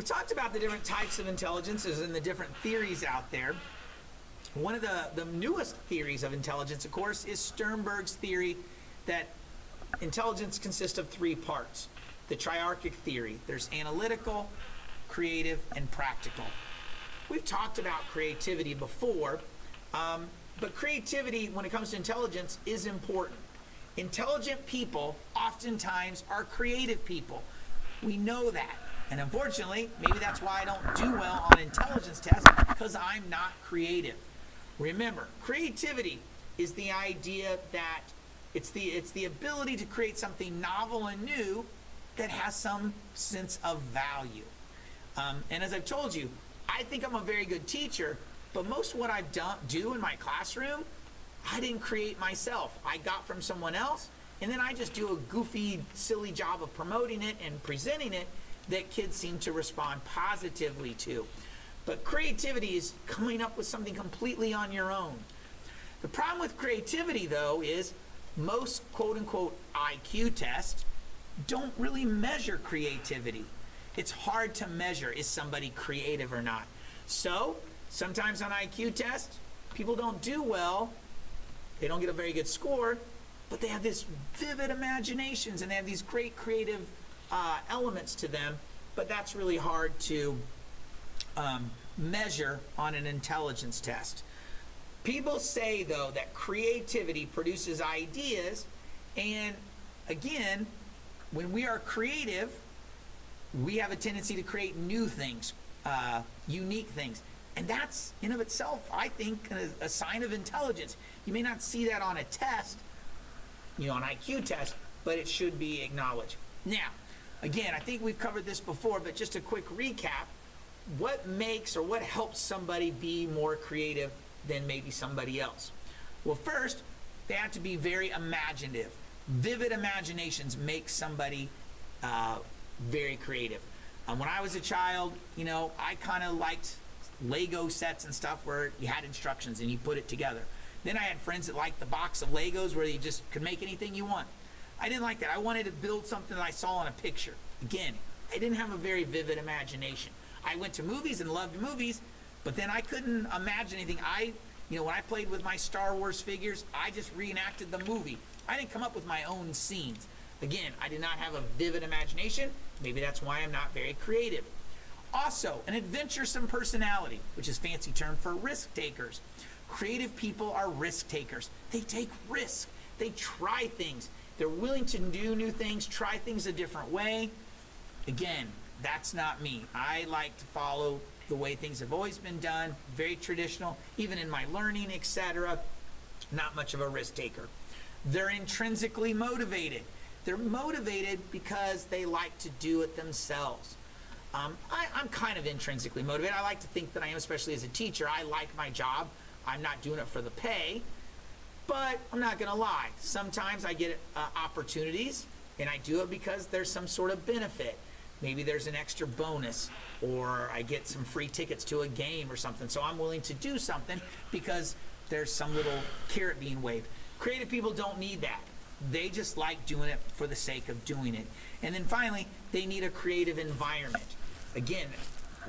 We've talked about the different types of intelligences and the different theories out there. One of the newest theories of intelligence, of course, is Sternberg's theory that intelligence consists of three parts. The triarchic theory. There's analytical, creative, and practical. We've talked about creativity before, but creativity, when it comes to intelligence, is important. Intelligent people oftentimes are creative people. We know that. And unfortunately, maybe that's why I don't do well on intelligence tests, because I'm not creative. Remember, creativity is the idea that it's the ability to create something novel and new that has some sense of value. And as I've told you, I think I'm a very good teacher, but most of what I do in my classroom, I didn't create myself. I got from someone else, and then I just do a goofy, silly job of promoting it and presenting it that kids seem to respond positively to. But creativity is coming up with something completely on your own. The problem with creativity, though, is most quote-unquote IQ tests don't really measure creativity. It's hard to measure, is somebody creative or not. So sometimes on IQ tests, people don't do well. They don't get a very good score, but they have this vivid imaginations and they have these great creative elements to them, but that's really hard to measure on an intelligence test. People say, though, that creativity produces ideas, and again, when we are creative, we have a tendency to create new things, unique things. And that's, in of itself, I think, a sign of intelligence. You may not see that on a test, an IQ test, but it should be acknowledged. Now, again, I think we've covered this before, but just a quick recap. What makes or what helps somebody be more creative than maybe somebody else? Well, first, they have to be very imaginative. Vivid imaginations make somebody very creative. When I was a child, I kind of liked Lego sets and stuff where you had instructions and you put it together. Then I had friends that liked the box of Legos where you just could make anything you want. I didn't like that. I wanted to build something that I saw in a picture. Again, I didn't have a very vivid imagination. I went to movies and loved movies, but then I couldn't imagine anything. When I played with my Star Wars figures, I just reenacted the movie. I didn't come up with my own scenes. Again, I did not have a vivid imagination. Maybe that's why I'm not very creative. Also, an adventuresome personality, which is a fancy term for risk takers. Creative people are risk takers. They take risks. They try things. They're willing to do new things, try things a different way. Again, that's not me. I like to follow the way things have always been done, very traditional, even in my learning, etc. Not much of a risk taker. They're intrinsically motivated. They're motivated because they like to do it themselves. I'm kind of intrinsically motivated. I like to think that I am, especially as a teacher. I like my job. I'm not doing it for the pay, but I'm not going to lie. Sometimes I get opportunities, and I do it because there's some sort of benefit. Maybe there's an extra bonus, or I get some free tickets to a game or something. So I'm willing to do something because there's some little carrot being waved. Creative people don't need that. They just like doing it for the sake of doing it. And then finally, they need a creative environment. Again,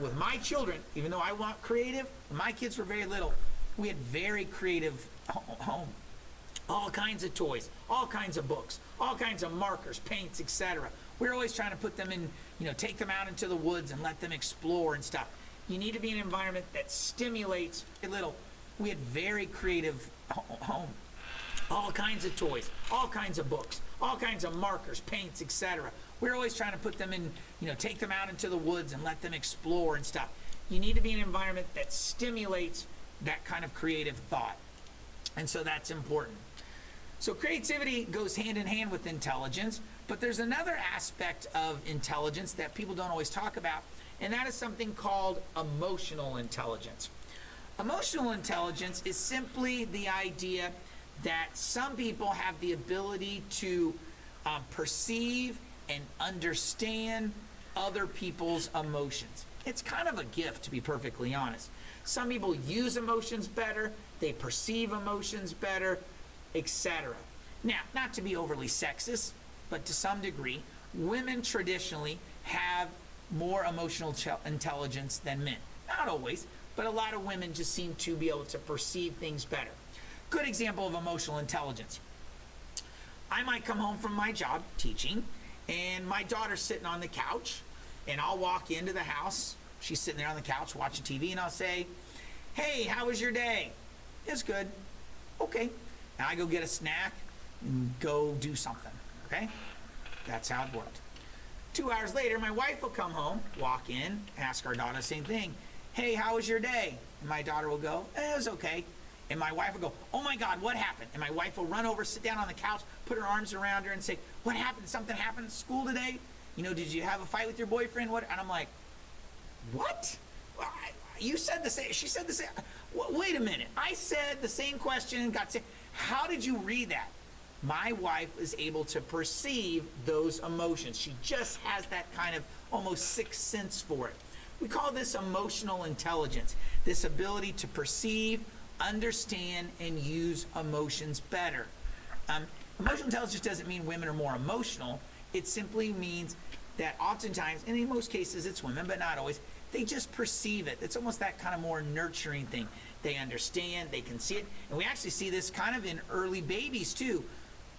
with my children, even though I want creative, when my kids were very little, we had very creative home. All kinds of toys, all kinds of books, all kinds of markers, paints, etc. We're always trying to put them in, take them out into the woods and let them explore and stuff. You need to be in an environment that stimulates a little. We had very creative home. All kinds of toys, all kinds of books, all kinds of markers, paints, etc. We're always trying to put them in, take them out into the woods and let them explore and stuff. You need to be in an environment that stimulates that kind of creative thought. And so that's important. So creativity goes hand in hand with intelligence, but there's another aspect of intelligence that people don't always talk about, and that is something called emotional intelligence. Emotional intelligence is simply the idea that some people have the ability to perceive and understand other people's emotions. It's kind of a gift, to be perfectly honest. Some people use emotions better, they perceive emotions better, etc. Now, not to be overly sexist, but to some degree, women traditionally have more emotional intelligence than men. Not always, but a lot of women just seem to be able to perceive things better. Good example of emotional intelligence. I might come home from my job teaching, and my daughter's sitting on the couch, and I'll walk into the house. She's sitting there on the couch watching TV, and I'll say, "Hey, how was your day?" "It's good." "Okay." And I go get a snack and go do something, okay? That's how it worked. 2 hours later, my wife will come home, walk in, ask our daughter the same thing. "Hey, how was your day?" And my daughter will go, "It was okay." And my wife will go, "Oh my God, what happened?" And my wife will run over, sit down on the couch, put her arms around her and say, "What happened? Something happened at school today? You know, did you have a fight with your boyfriend?" What? And I'm like, "What? You said the same." She said the same. Wait a minute. I said the same question and got said. How did you read that? My wife is able to perceive those emotions. She just has that kind of almost sixth sense for it. We call this emotional intelligence, this ability to perceive, understand, and use emotions better. Emotional intelligence doesn't mean women are more emotional. It simply means that oftentimes, and in most cases it's women, but not always, they just perceive it. It's almost that kind of more nurturing thing. They understand, they can see it. And we actually see this kind of in early babies too.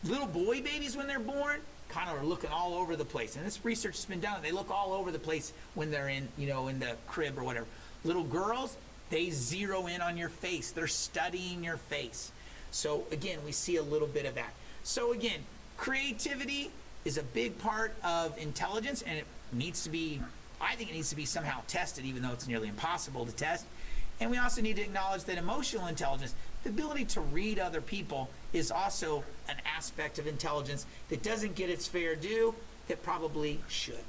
Little boy babies, when they're born, kind of are looking all over the place. And this research has been done. They look all over the place when they're in, in the crib or whatever. Little girls, they zero in on your face. They're studying your face. So again, we see a little bit of that. So again, creativity is a big part of intelligence, and it needs to be, I think it needs to be somehow tested, even though it's nearly impossible to test. And we also need to acknowledge that emotional intelligence, the ability to read other people, is also an aspect of intelligence that doesn't get its fair due, that probably should.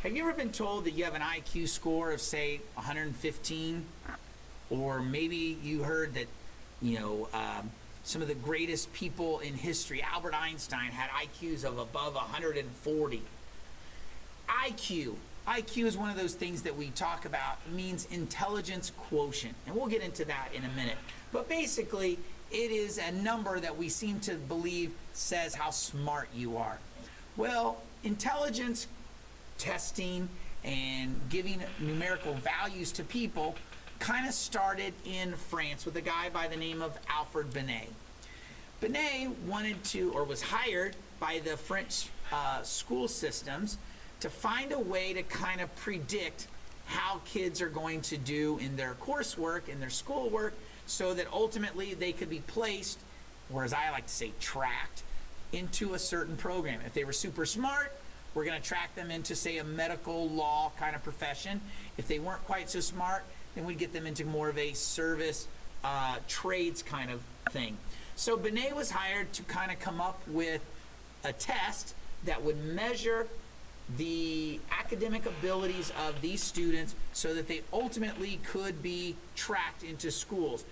Have you ever been told that you have an IQ score of, say, 115? Or maybe you heard that, some of the greatest people in history, Albert Einstein, had IQs of above 140. IQ is one of those things that we talk about. It means intelligence quotient. And we'll get into that in a minute. But basically, it is a number that we seem to believe says how smart you are. Well, intelligence testing and giving numerical values to people kind of started in France with a guy by the name of Alfred Binet. Binet wanted to, or was hired by the French school systems to find a way to kind of predict how kids are going to do in their coursework, in their schoolwork, so that ultimately they could be placed, or as I like to say, tracked into a certain program. If they were super smart, we're going to track them into, say, a medical law kind of profession. If they weren't quite so smart, then we'd get them into more of a service trades kind of thing. So Binet was hired to kind of come up with a test that would measure the academic abilities of these students so that they ultimately could be tracked into schools.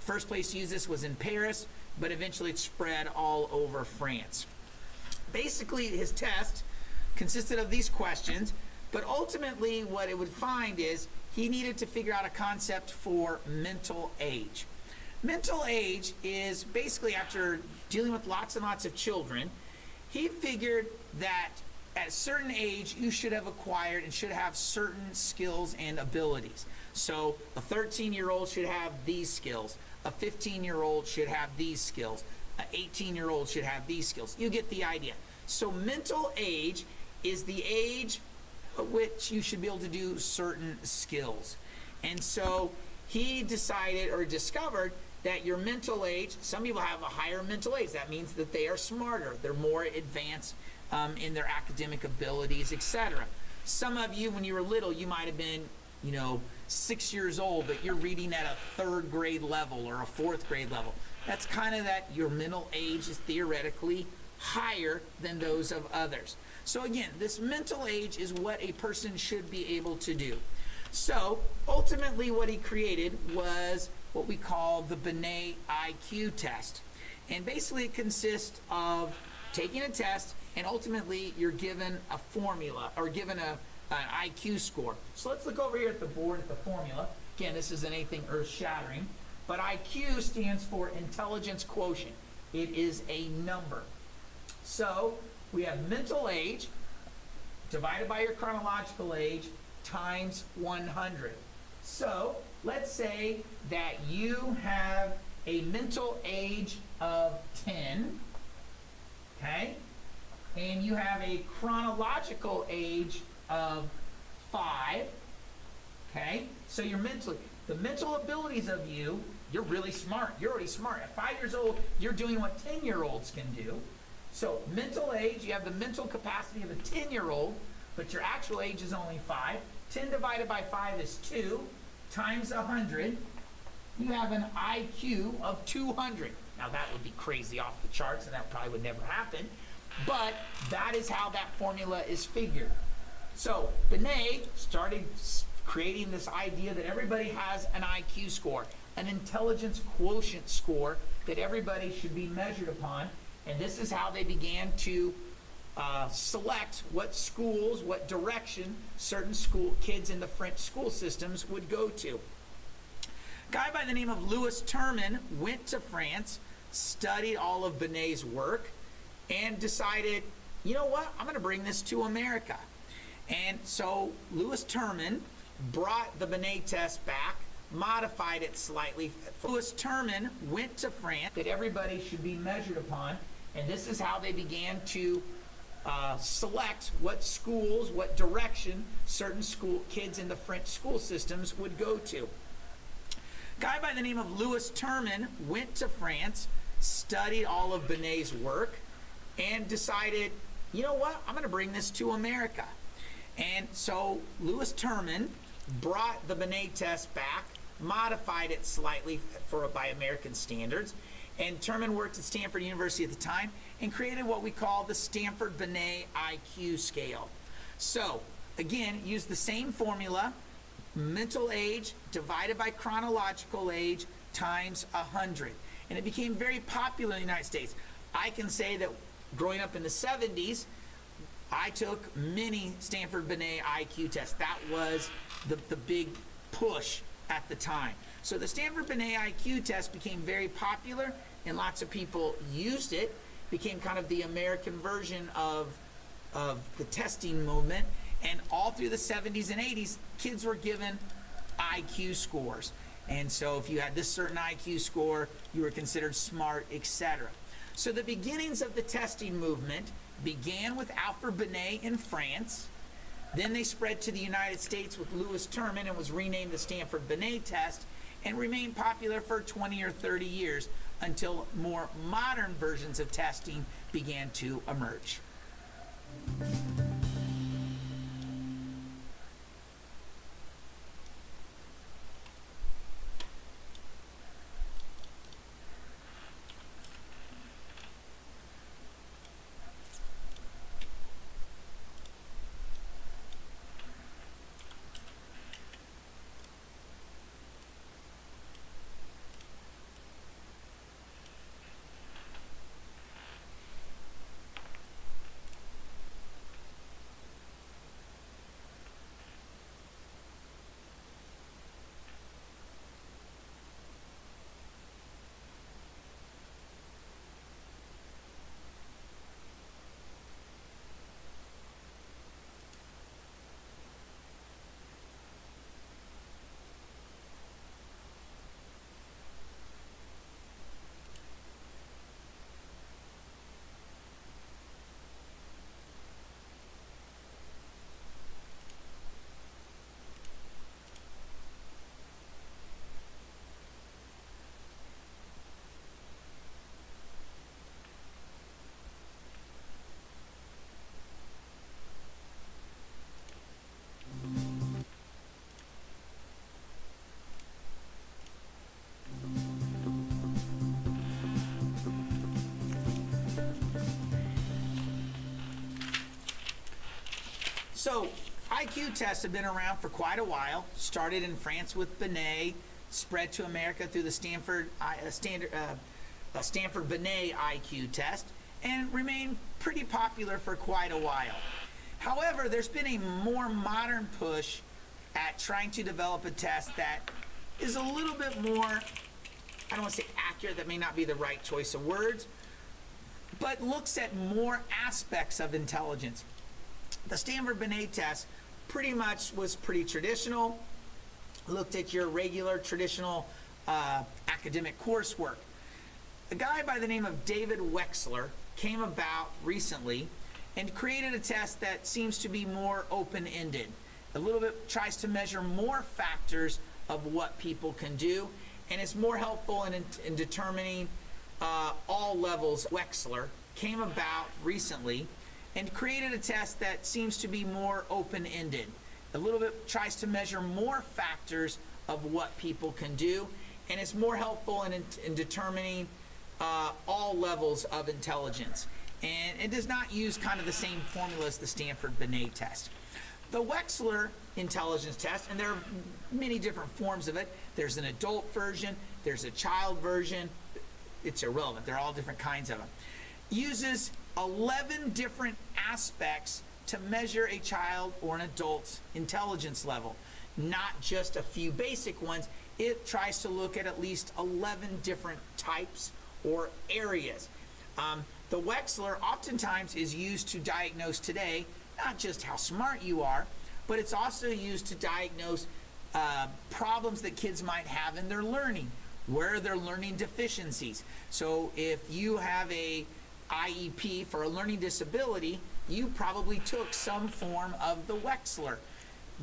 First place to use this was in Paris, but eventually it spread all over France. Basically, his test consisted of these questions, but ultimately what it would find is he needed to figure out a concept for mental age. Mental age is basically, after dealing with lots and lots of children, he figured that at a certain age, you should have acquired and should have certain skills and abilities. So a 13-year-old should have these skills. A 15-year-old should have these skills. An 18-year-old should have these skills. You get the idea. So mental age is the age at which you should be able to do certain skills. And so he decided or discovered that your mental age, some people have a higher mental age. That means that they are smarter. They're more advanced in their academic abilities, etc. Some of you, when you were little, you might have been, 6 years old, but you're reading at a 3rd grade level or a 4th grade level. That's kind of that your mental age is theoretically higher than those of others. So again, this mental age is what a person should be able to do. So ultimately what he created was what we call the Binet IQ test. And basically it consists of taking a test, and ultimately you're given a formula or given an IQ score. So let's look over here at the board at the formula. Again, this isn't anything earth-shattering, but IQ stands for intelligence quotient. It is a number. So we have mental age divided by your chronological age times 100. So let's say that you have a mental age of 10, okay? And you have a chronological age of 5, okay? So you're the mental abilities of you're really smart. You're already smart. At 5 years old, you're doing what 10-year-olds can do. So mental age, you have the mental capacity of a 10-year-old, but your actual age is only 5. 10 divided by 5 is 2 times 100. You have an IQ of 200. Now that would be crazy off the charts, and that probably would never happen, but that is how that formula is figured. So Binet started creating this idea that everybody has an IQ score, an intelligence quotient score that everybody should be measured upon, and this is how they began to select what schools, what direction certain kids in the French school systems would go to. A guy by the name of Louis Terman went to France, studied all of Binet's work, and decided, you know what, I'm going to bring this to America. And so Louis Terman brought the Binet test back, modified it slightly. Louis Terman went to France, that everybody should be measured upon, and this is how they began to select what schools, what direction certain kids in the French school systems would go to. A guy by the name of Louis Terman went to France, studied all of Binet's work, and decided, you know what, I'm going to bring this to America. And so Louis Terman brought the Binet test back, modified it slightly by American standards, and Terman worked at Stanford University at the time and created what we call the Stanford Binet IQ scale. So again, use the same formula, mental age divided by chronological age times 100. And it became very popular in the United States. I can say that growing up in the 70s, I took many Stanford Binet IQ tests. That was the big push at the time. So the Stanford Binet IQ test became very popular, and lots of people used it. Became kind of the American version of the testing movement. And all through the 70s and 80s, kids were given IQ scores. And so if you had this certain IQ score, you were considered smart, etc. So the beginnings of the testing movement began with Alfred Binet in France. Then they spread to the United States with Louis Terman and was renamed the Stanford Binet test, and remained popular for 20 or 30 years until more modern versions of testing began to emerge. So IQ tests have been around for quite a while. Started in France with Binet, spread to America through the Stanford Binet IQ test, and remain pretty popular for quite a while. However, there's been a more modern push at trying to develop a test that is a little bit more, I don't want to say accurate, that may not be the right choice of words, but looks at more aspects of intelligence. The Stanford Binet test pretty much was pretty traditional, looked at your regular traditional academic coursework. A guy by the name of David Wechsler came about recently and created a test that seems to be more open-ended. A little bit tries to measure more factors of what people can do, and is more helpful in determining all levels. Wechsler came about recently and created a test that seems to be more open-ended. A little bit tries to measure more factors of what people can do, and is more helpful in determining all levels of intelligence. And it does not use kind of the same formula as the Stanford Binet test. The Wechsler intelligence test, and there are many different forms of it. There's an adult version, there's a child version. It's irrelevant. They're all different kinds of them. Uses 11 different aspects to measure a child or an adult's intelligence level, not just a few basic ones. It tries to look at least 11 different types or areas. The Wechsler oftentimes is used to diagnose today not just how smart you are, but it's also used to diagnose problems that kids might have in their learning. Where are their learning deficiencies? So if you have a IEP for a learning disability, you probably took some form of the Wechsler.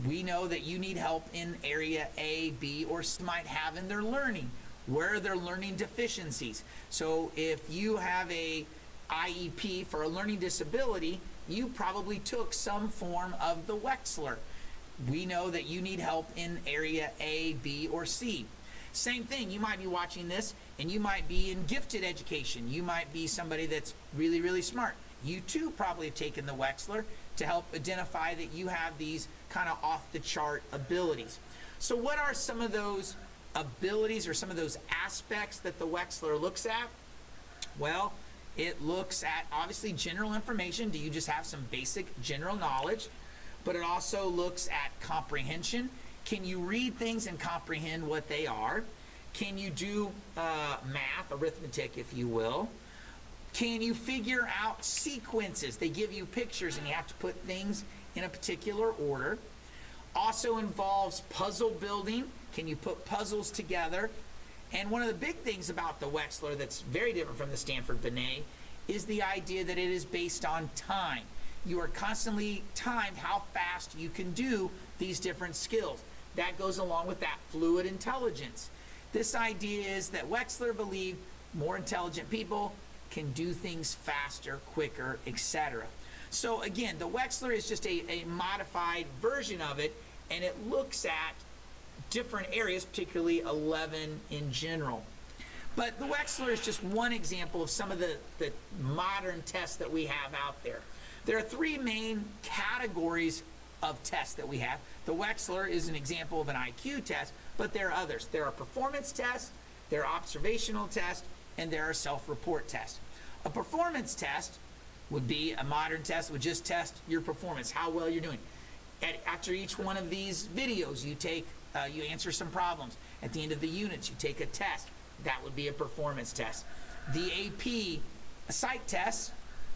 We know that you need help in area A, B, or C might have in their learning. Where are their learning deficiencies? So if you have a IEP for a learning disability, you probably took some form of the Wechsler. We know that you need help in area A, B, or C. Same thing, you might be watching this and you might be in gifted education. You might be somebody that's really, really smart. You too probably have taken the Wechsler to help identify that you have these kind of off-the-chart abilities. So what are some of those abilities or some of those aspects that the Wechsler looks at? Well, it looks at obviously general information. Do you just have some basic general knowledge? But it also looks at comprehension. Can you read things and comprehend what they are? Can you do math, arithmetic, if you will? Can you figure out sequences? They give you pictures and you have to put things in a particular order. Also involves puzzle building. Can you put puzzles together? And one of the big things about the Wechsler that's very different from the Stanford Binet is the idea that it is based on time. You are constantly timed how fast you can do these different skills. That goes along with that fluid intelligence. This idea is that Wechsler believed more intelligent people can do things faster, quicker, etc. So again, the Wechsler is just a modified version of it, and it looks at different areas, particularly 11 in general. But the Wechsler is just one example of some of the modern tests that we have out there. There are three main categories of tests that we have. The Wechsler is an example of an IQ test, but there are others. There are performance tests, there are observational tests, and there are self-report tests. A performance test would be a modern test, would just test your performance, how well you're doing. After each one of these videos, you answer some problems. At the end of the units, you take a test. That would be a performance test. The AP psych test,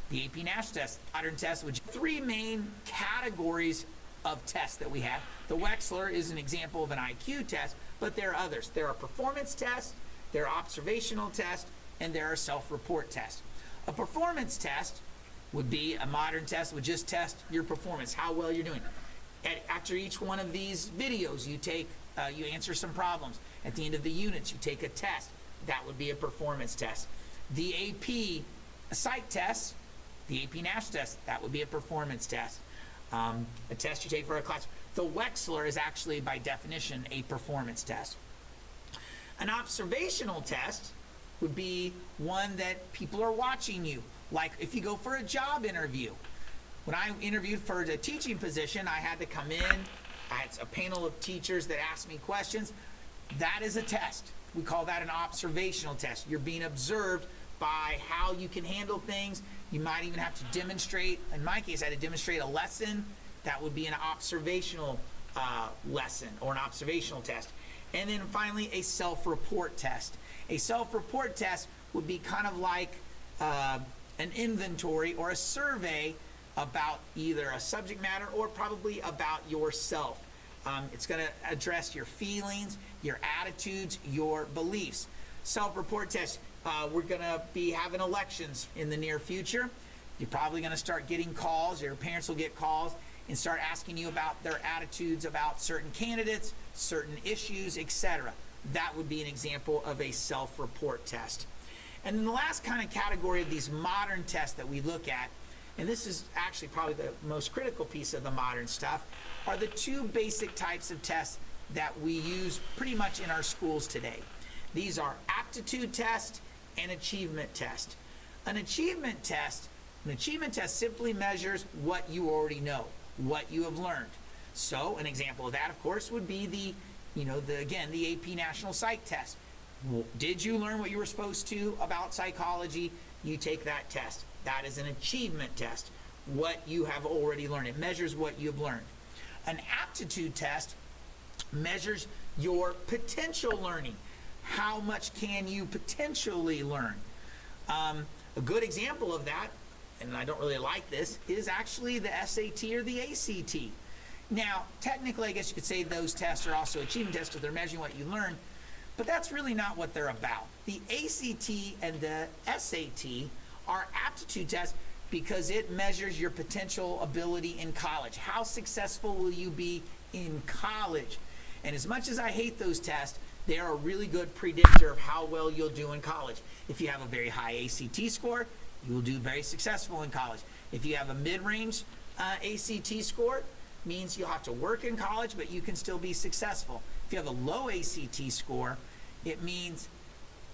the AP Nash test, modern test, which three main categories of tests that we have. The Wechsler is an example of an IQ test, but there are others. There are performance tests, there are observational tests, and there are self-report tests. A performance test would be a modern test, would just test your performance, how well you're doing. After each one of these videos, you answer some problems. At the end of the units, you take a test. That would be a performance test. The AP psych test, the AP Nash test, that would be a performance test. A test you take for a class. The Wechsler is actually, by definition, a performance test. An observational test would be one that people are watching you. Like if you go for a job interview. When I interviewed for the teaching position, I had to come in. I had a panel of teachers that asked me questions. That is a test. We call that an observational test. You're being observed by how you can handle things. You might even have to demonstrate. In my case, I had to demonstrate a lesson. That would be an observational lesson or an observational test. And then finally, a self-report test. A self-report test would be kind of like an inventory or a survey about either a subject matter or probably about yourself. It's going to address your feelings, your attitudes, your beliefs. Self-report test. We're going to be having elections in the near future. You're probably going to start getting calls. Your parents will get calls and start asking you about their attitudes about certain candidates, certain issues, etc. That would be an example of a self-report test. And then the last kind of category of these modern tests that we look at, and this is actually probably the most critical piece of the modern stuff, are the two basic types of tests that we use pretty much in our schools today. These are aptitude test and achievement test. An achievement test simply measures what you already know, what you have learned. So an example of that, of course, would be the AP National Psych test. Did you learn what you were supposed to about psychology? You take that test. That is an achievement test, what you have already learned. It measures what you've learned. An aptitude test measures your potential learning. How much can you potentially learn? A good example of that, and I don't really like this, is actually the SAT or the ACT. Now, technically, I guess you could say those tests are also achievement tests because they're measuring what you learn, but that's really not what they're about. The ACT and the SAT are aptitude tests because it measures your potential ability in college. How successful will you be in college? And as much as I hate those tests, they are a really good predictor of how well you'll do in college. If you have a very high ACT score, you will do very successful in college. If you have a mid-range ACT score, means you'll have to work in college, but you can still be successful. If you have a low ACT score, it means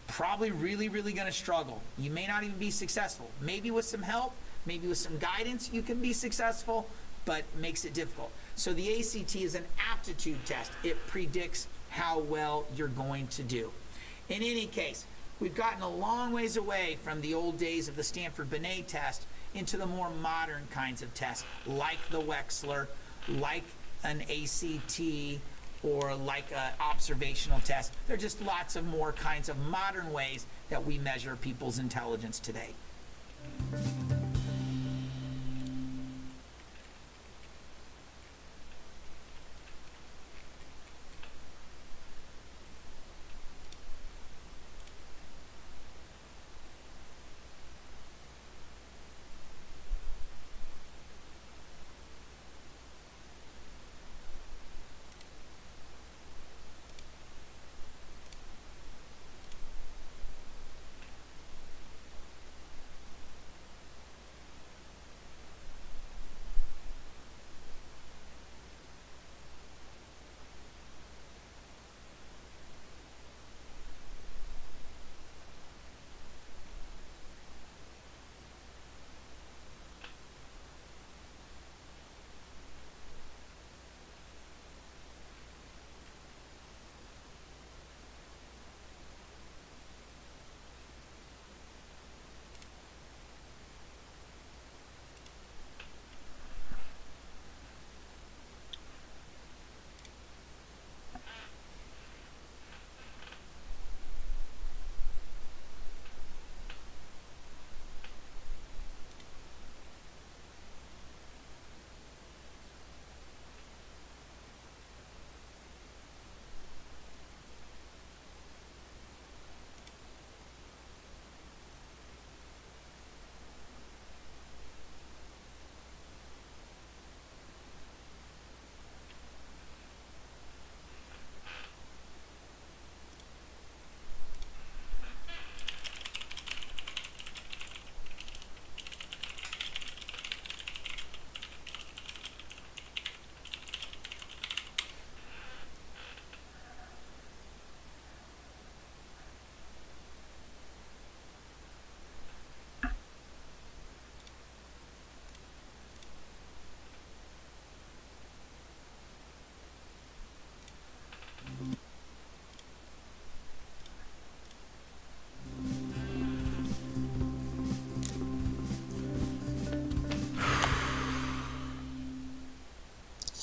probably really, really going to struggle. You may not even be successful. Maybe with some help, maybe with some guidance, you can be successful, but makes it difficult. So the ACT is an aptitude test. It predicts how well you're going to do. In any case, we've gotten a long ways away from the old days of the Stanford-Binet test into the more modern kinds of tests, like the Wechsler, like an ACT, or like an observational test. There are just lots of more kinds of modern ways that we measure people's intelligence today.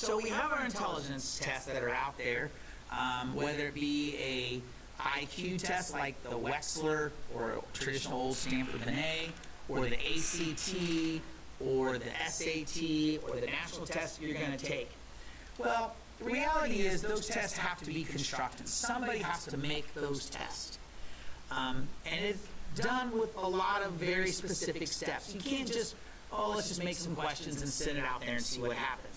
So we have our intelligence tests that are out there, whether it be a IQ test like the Wechsler or traditional old Stanford-Binet, or the ACT, or the SAT, or the national test you're going to take. Well, the reality is those tests have to be constructed. Somebody has to make those tests. And it's done with a lot of very specific steps. You can't just, let's just make some questions and send it out there and see what happens.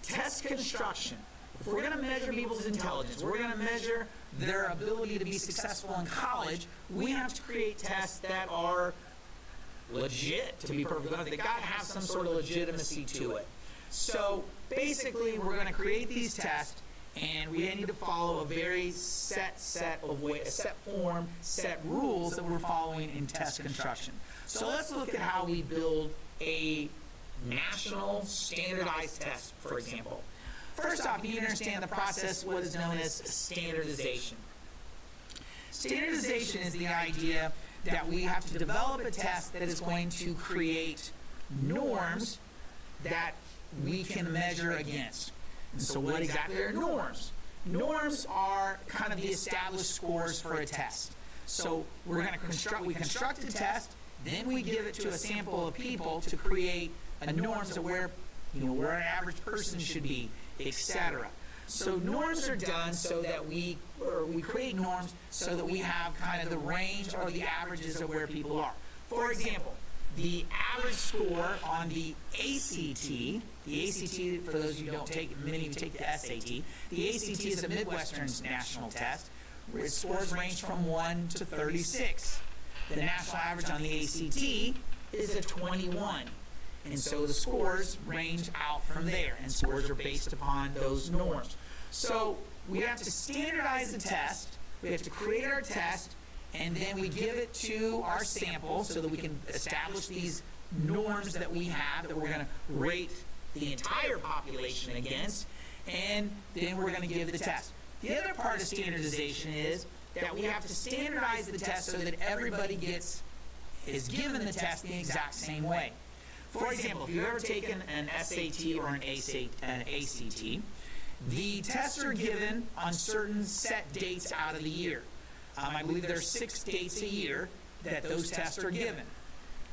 Test construction. If we're going to measure people's intelligence, we're going to measure their ability to be successful in college, we have to create tests that are legit, to be perfectly honest. They got to have some sort of legitimacy to it. So basically, we're going to create these tests, and we need to follow a very set form, set rules that we're following in test construction. So let's look at how we build a national standardized test, for example. First off, you need to understand the process, what is known as standardization. Standardization is the idea that we have to develop a test that is going to create norms that we can measure against. And so what exactly are norms? Norms are kind of the established scores for a test. So we construct a test, then we give it to a sample of people to create a norms of where an average person should be, etc. So norms are done so that we create norms so that we have kind of the range or the averages of where people are. For example, the average score on the ACT, for those of you who don't take, many of you take the SAT, the ACT is a Midwestern national test where its scores range from 1 to 36. The national average on the ACT is a 21. And so the scores range out from there, and scores are based upon those norms. So we have to standardize the test, we have to create our test, and then we give it to our sample so that we can establish these norms that we have that we're going to rate the entire population against, and then we're going to give the test. The other part of standardization is that we have to standardize the test so that everybody is given the test the exact same way. For example, if you've ever taken an SAT or an ACT, the tests are given on certain set dates out of the year. I believe there are 6 dates a year that those tests are given.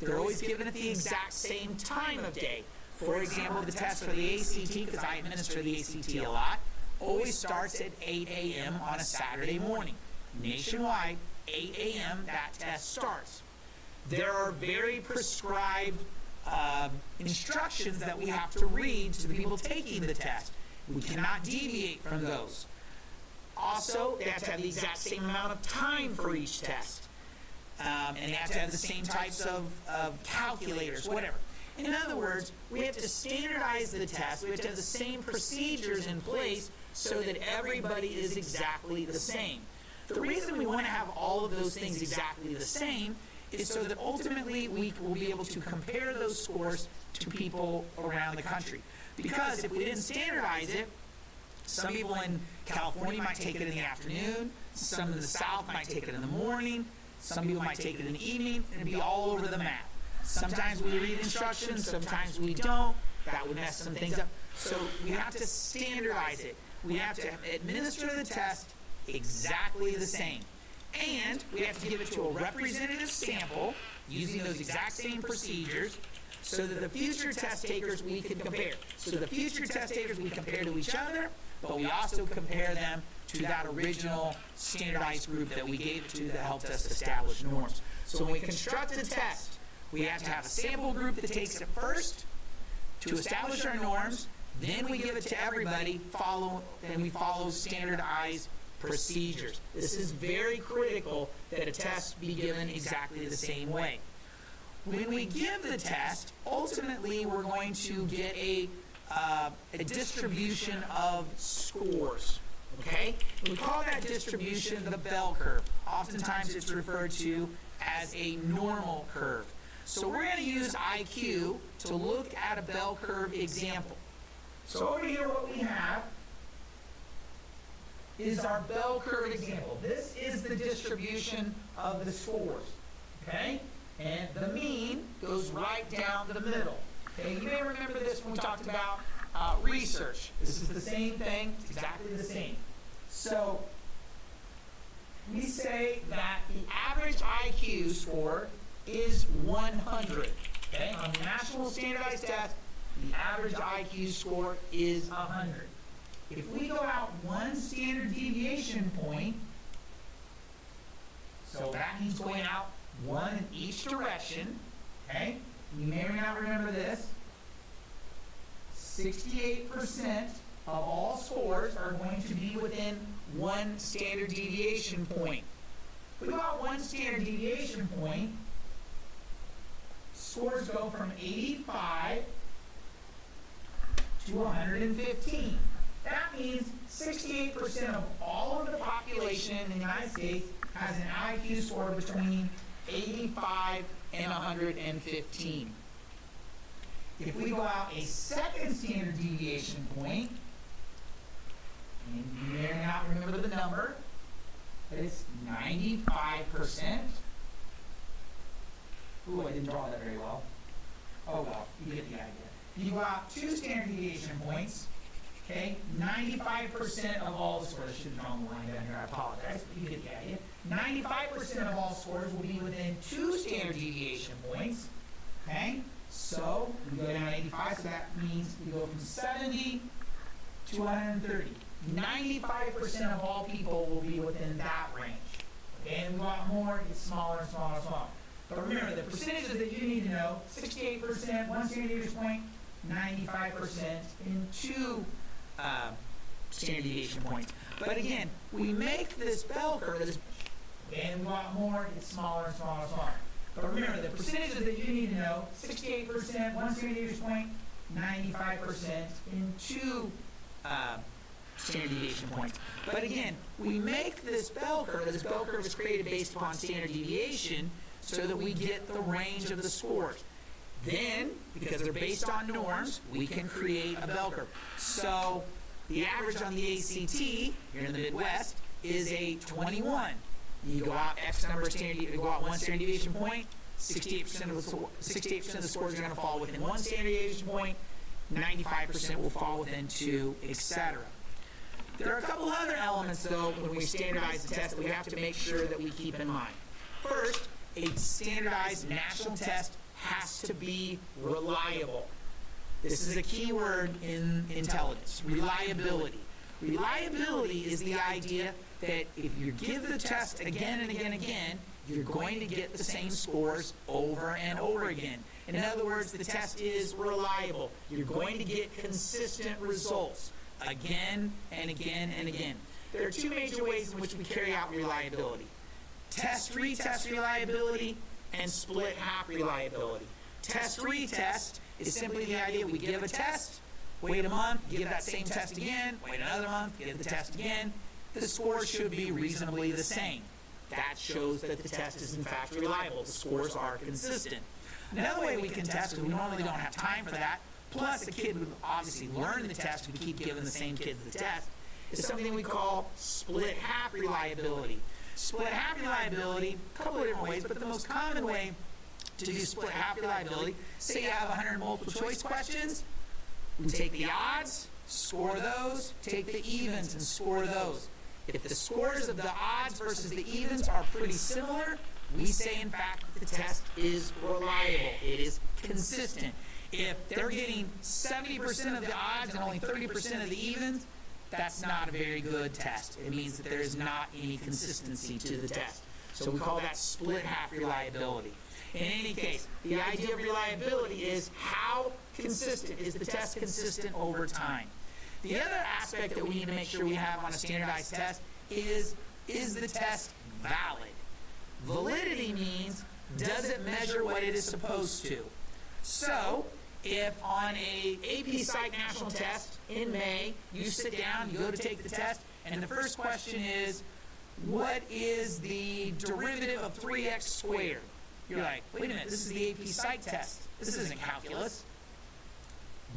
They're always given at the exact same time of day. For example, the test for the ACT, because I administer the ACT a lot, always starts at 8 a.m. on a Saturday morning. Nationwide, 8 a.m. that test starts. There are very prescribed instructions that we have to read to the people taking the test. We cannot deviate from those. Also, they have to have the exact same amount of time for each test. And they have to have the same types of calculators, whatever. In other words, we have to standardize the test. We have to have the same procedures in place so that everybody is exactly the same. The reason we want to have all of those things exactly the same is so that ultimately we will be able to compare those scores to people around the country. Because if we didn't standardize it, some people in California might take it in the afternoon, some in the South might take it in the morning, some people might take it in the evening, and it'd be all over the map. Sometimes we read instructions, sometimes we don't. That would mess some things up. So we have to standardize it. We have to administer the test exactly the same. And we have to give it to a representative sample using those exact same procedures so that the future test takers we can compare. So the future test takers we compare to each other, but we also compare them to that original standardized group that we gave it to that helped us establish norms. So when we construct a test, we have to have a sample group that takes it first to establish our norms, then we give it to everybody, and we follow standardized procedures. This is very critical that a test be given exactly the same way. When we give the test, ultimately we're going to get a distribution of scores. Okay? We call that distribution the bell curve. Oftentimes it's referred to as a normal curve. So we're going to use IQ to look at a bell curve example. So over here what we have is our bell curve example. This is the distribution of the scores, okay? And the mean goes right down the middle. Okay, you may remember this when we talked about research. This is the same thing. It's exactly the same. So we say that the average IQ score is 100. Okay? On the National Standardized Test, the average IQ score is 100. If we go out one standard deviation point, so that means going out one in each direction, okay? You may or may not remember this. 68% of all scores are going to be within one standard deviation point. If we go out one standard deviation point, scores go from 85 to 115. That means 68% of all of the population in the United States has an IQ score between 85 and 115. If we go out a second standard deviation point, and you may or may not remember the number, but it's 95%. Ooh, I didn't draw that very well. Oh well, you get the idea. You go out two standard deviation points, okay? 95% of all the scores, I should have drawn the line down here, I apologize, but you get the idea. 95% of all scores will be within two standard deviation points, okay? So, we go down to 85, so that means we go from 70 to 130. 95% of all people will be within that range. Okay, and we go out more, it gets smaller and smaller and smaller. But remember, the percentages that you need to know, 68%, one standard deviation point, 95% in two standard deviation points. But again, we make this bell curve, and we go out more, it gets smaller and smaller and smaller. But remember, the percentages that you need to know, 68%, one standard deviation point, 95% in two standard deviation points. But again, we make this bell curve is created based upon standard deviation so that we get the range of the scores. Then, because they're based on norms, we can create a bell curve. So, the average on the ACT, here in the Midwest, is a 21. You go out X number of standard, you go out one standard deviation point, 68% of the scores are going to fall within one standard deviation point, 95% will fall within two, etc. There are a couple other elements, though, when we standardize the test that we have to make sure that we keep in mind. First, a standardized national test has to be reliable. This is a key word in intelligence, reliability. Reliability is the idea that if you give the test again and again and again, you're going to get the same scores over and over again. In other words, the test is reliable. You're going to get consistent results again and again and again. There are two major ways in which we carry out reliability. Test-retest reliability and split-half reliability. Test-retest is simply the idea we give a test, wait a month, give that same test again, wait another month, give the test again. The scores should be reasonably the same. That shows that the test is in fact reliable. The scores are consistent. Another way we can test, because we normally don't have time for that, plus a kid would obviously learn the test if we keep giving the same kids the test, is something we call split-half reliability. Split-half reliability, a couple of different ways, but the most common way to do split-half reliability, say you have 100 multiple choice questions, we take the odds, score those, take the evens and score those. If the scores of the odds versus the evens are pretty similar, we say in fact that the test is reliable. It is consistent. If they're getting 70% of the odds and only 30% of the evens, that's not a very good test. It means that there is not any consistency to the test. So we call that split-half reliability. In any case, the idea of reliability is how consistent is the test consistent over time. The other aspect that we need to make sure we have on a standardized test is the test valid? Validity means, does it measure what it is supposed to? So, if on a AP Psych national test in May, you sit down, you go to take the test, and the first question is, what is the derivative of 3x squared? You're like, wait a minute, this is the AP Psych test. This isn't calculus.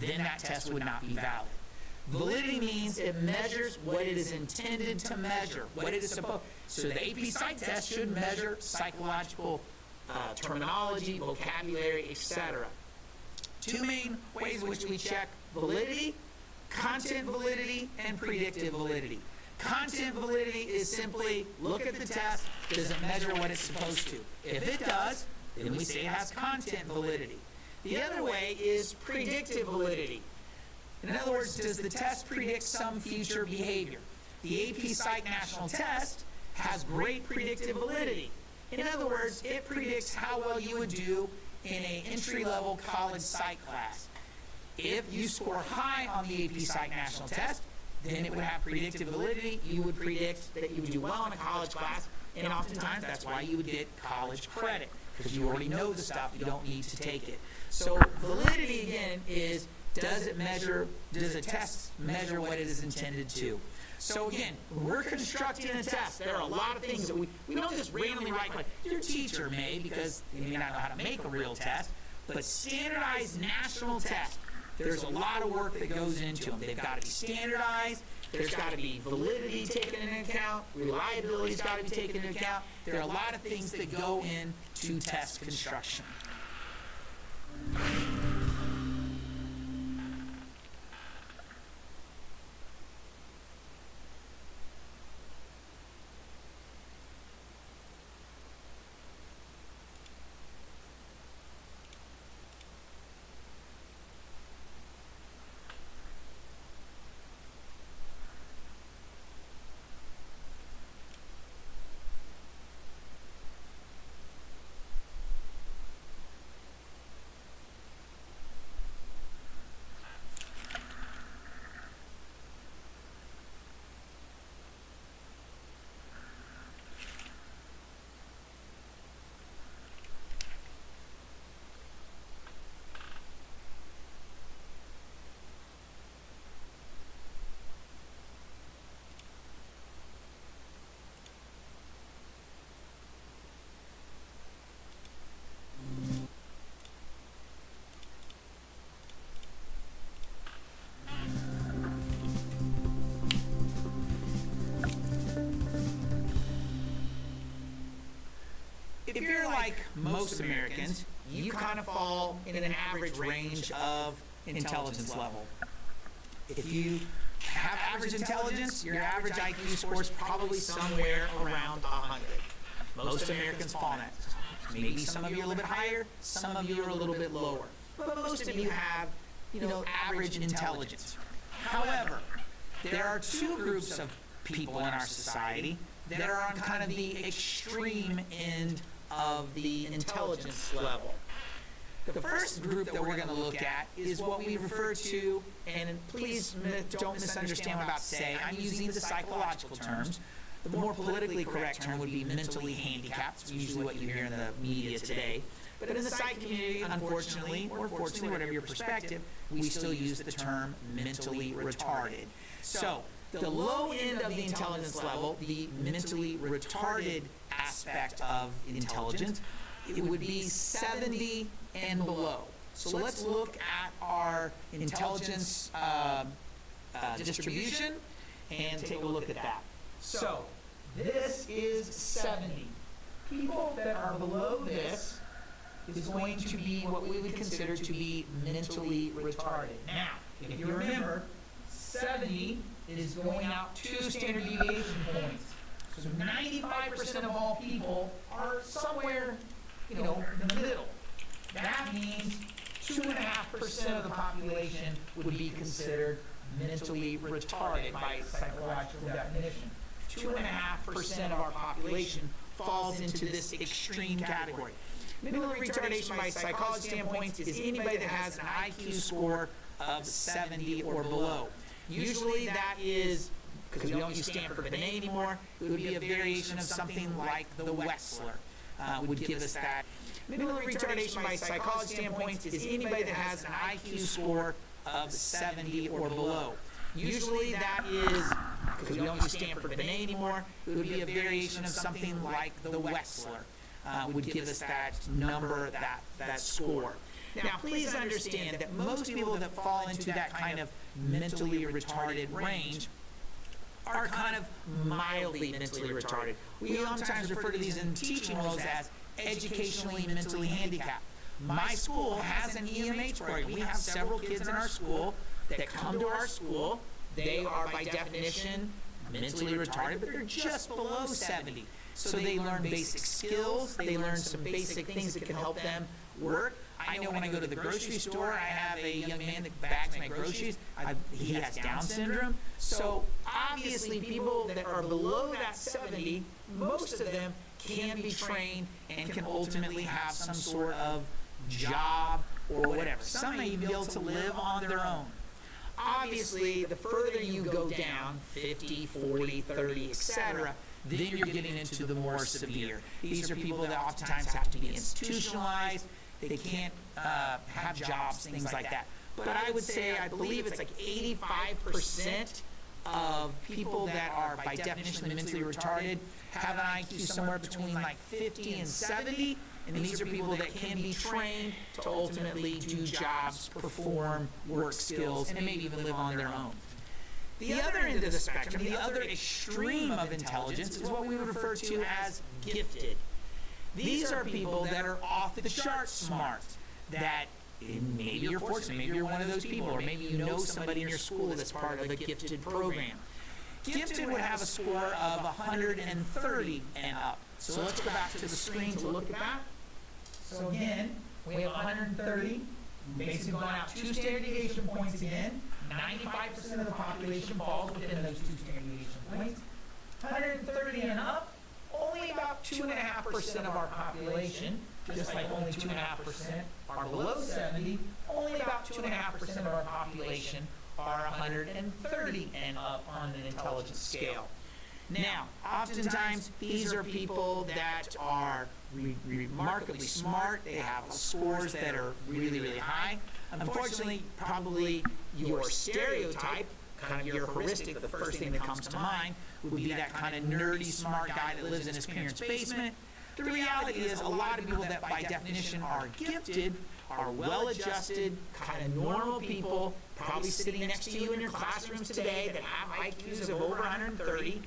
Then that test would not be valid. Validity means it measures what it is intended to measure, what it is supposed. So the AP Psych test should measure psychological terminology, vocabulary, etc. Two main ways in which we check validity content validity and predictive validity. Content validity is simply look at the test, does it measure what it's supposed to? If it does, then we say it has content validity. The other way is predictive validity. In other words, does the test predict some future behavior? The AP Psych National Test has great predictive validity. In other words, it predicts how well you would do in an entry-level college psych class. If you score high on the AP Psych National Test, then it would have predictive validity. You would predict that you would do well in a college class, and oftentimes that's why you would get college credit, because you already know the stuff, you don't need to take it. So validity, again, is does a test measure what it is intended to? So again, when we're constructing a test, there are a lot of things that we don't just randomly write. Your teacher may, because they may not know how to make a real test, but standardized national tests, there's a lot of work that goes into them. They've got to be standardized. There's got to be validity taken into account. Reliability's got to be taken into account. There are a lot of things that go into test construction. If you're like most Americans, you kind of fall in an average range of intelligence level. If you have average intelligence, your average IQ score is probably somewhere around 100. Most Americans fall in that. Maybe some of you are a little bit higher, some of you are a little bit lower. But most of you have, average intelligence. However, there are two groups of people in our society that are on kind of the extreme end of the intelligence level. The first group that we're going to look at is what we refer to, and please don't misunderstand what I'm about to say, I'm using the psychological terms. The more politically correct term would be mentally handicapped. It's usually what you hear in the media today. But in the psych community, unfortunately, or fortunately, whatever your perspective, we still use the term mentally retarded. So, the low end of the intelligence level, the mentally retarded aspect of intelligence, it would be 70 and below. So let's look at our intelligence distribution and take a look at that. So this is 70. People that are below this is going to be what we would consider to be mentally retarded. Now, if you remember, 70 is going out 2 standard deviation points. So 95% of all people are somewhere, in the middle. That means 2.5% of the population would be considered mentally retarded by psychological definition. 2.5% of our population falls into this extreme category. Mentally retardation by psychology standpoint is anybody that has an IQ score of 70 or below. Usually that is, because we don't use Stanford Binet anymore, it would be a variation of something like the Wechsler would give us that. Mentally retardation by psychology standpoint is anybody that has an IQ score of 70 or below. Usually that is, because we don't use Stanford Binet anymore, it would be a variation of something like the Wechsler would give us that number, that score. Now, please understand that most people that fall into that kind of mentally retarded range are kind of mildly mentally retarded. We sometimes refer to these in teaching roles as educationally mentally handicapped. My school has an EMH program. We have several kids in our school that come to our school, they are by definition mentally retarded, but they're just below 70. So they learn basic skills, they learn some basic things that can help them work. I know when I go to the grocery store, I have a young man that bags my groceries. He has Down syndrome. So obviously people that are below that 70, most of them can be trained and can ultimately have some sort of job or whatever. Some may even be able to live on their own. Obviously, the further you go down, 50, 40, 30, etc., then you're getting into the more severe. These are people that oftentimes have to be institutionalized. They can't have jobs, things like that. But I would say, I believe it's like 85% of people that are by definition mentally retarded have an IQ somewhere between like 50 and 70. And these are people that can be trained to ultimately do jobs, perform work skills, and maybe even live on their own. The other end of the spectrum, the other extreme of intelligence, is what we would refer to as gifted. These are people that are off the charts smart, that maybe you're fortunate, maybe you're one of those people, or maybe you know somebody in your school that's part of a gifted program. Gifted would have a score of 130 and up. So let's go back to the screen to look at that. So again, we have 130. Basically gone out 2 standard deviation points again. 95% of the population falls within those 2 standard deviation points. 130 and up, only about 2.5% of our population, just like only 2.5% are below 70, only about 2.5% of our population are 130 and up on an intelligence scale. Now, oftentimes, these are people that are remarkably smart. They have scores that are really, really high. Unfortunately, probably your stereotype, kind of your heuristic, the first thing that comes to mind would be that kind of nerdy, smart guy that lives in his parents' basement. The reality is a lot of people that by definition are gifted are well-adjusted, kind of normal people, probably sitting next to you in your classrooms today that have IQs of over 130.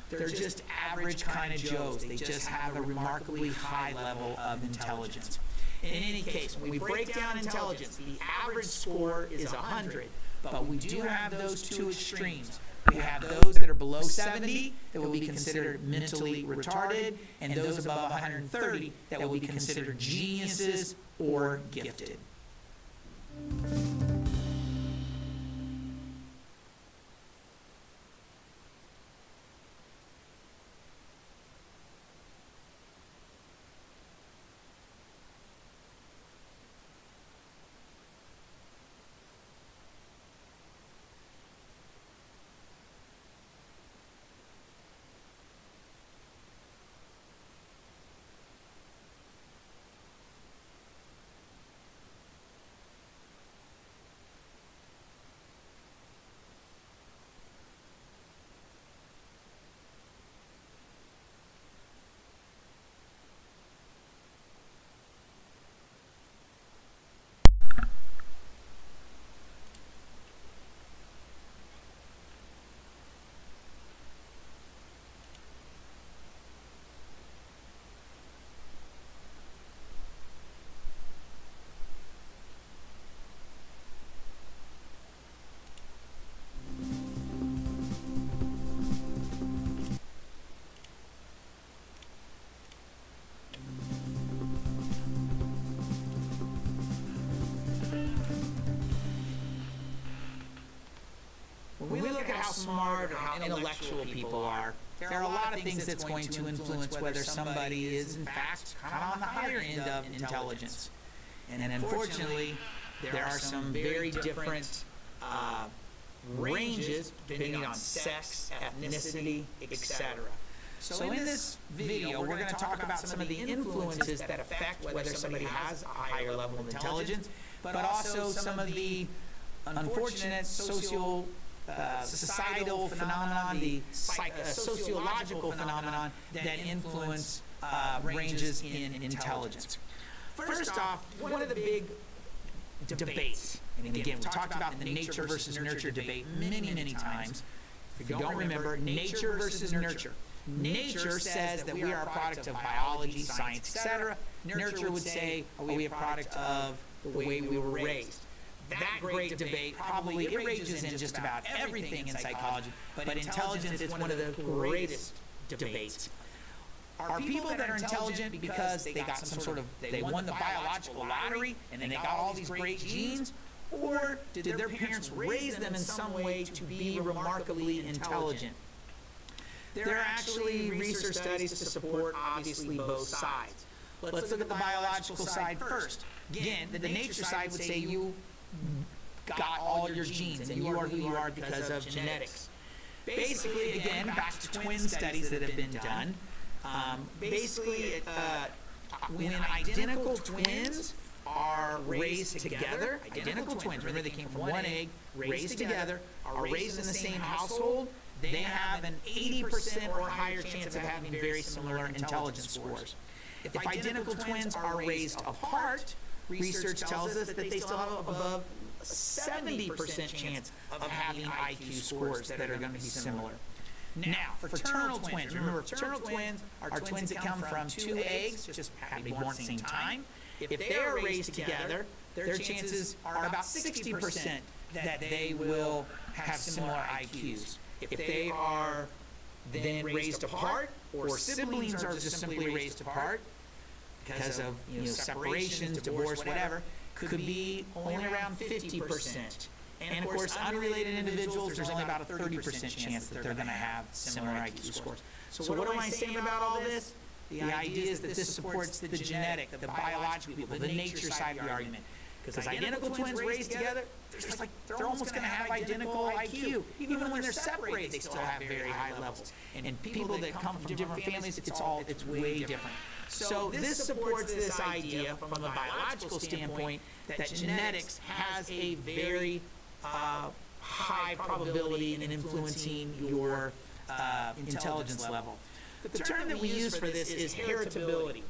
They're just average kind of Joes. They just have a remarkably high level of intelligence. In any case, when we break down intelligence, the average score is 100, but we do have those 2 extremes. We have those that are below 70 that will be considered mentally retarded, and those above 130 that will be considered geniuses or gifted. When we look at how smart or how intellectual people are, there are a lot of things that's going to influence whether somebody is, in fact, kind of on the higher end of intelligence. And unfortunately, there are some very different ranges depending on sex, ethnicity, etc. So in this video, we're going to talk about some of the influences that affect whether somebody has a higher level of intelligence, but also some of the unfortunate societal phenomenon, the sociological phenomenon that influence ranges in intelligence. First off, one of the big debates, and again, we talked about the nature versus nurture debate many, many times. If you don't remember, nature versus nurture. Nature says that we are a product of biology, science, etc. Nurture would say, are we a product of the way we were raised? that great debate. Probably it rages in just about everything in psychology, but intelligence is one of the greatest debates. Are people that are intelligent because they got some sort of, they won the biological lottery and they got all these great genes? Or did their parents raise them in some way to be remarkably intelligent? There are actually research studies to support, obviously, both sides. Let's look at the biological side first. Again, the nature side would say you got all your genes and you are who you are because of genetics. Basically, again, back to twin studies that have been done. Basically, when identical twins are raised together, identical twins, remember they came from one egg, raised together, are raised in the same household, they have an 80% or higher chance of having very similar intelligence scores. If identical twins are raised apart, research tells us that they still have above 70% chance of having IQ scores that are going to be similar. Now, fraternal twins, remember fraternal twins are twins that come from two eggs, just happen to be born at the same time. If they are raised together, their chances are about 60% that they will have similar IQs. If they are then raised apart, or siblings are just simply raised apart because of separations, divorce, whatever, could be only around 50%. And of course, unrelated individuals, there's only about a 30% chance that they're going to have similar IQ scores. So what am I saying about all this? The idea is that this supports the genetic, the biological people, the nature side of the argument. Because identical twins raised together, they're almost going to have identical IQ. Even when they're separated, they still have very high levels. And people that come from different families, it's way different. So this supports this idea from a biological standpoint that genetics has a very high probability in influencing your intelligence level. The term that we use for this is heritability.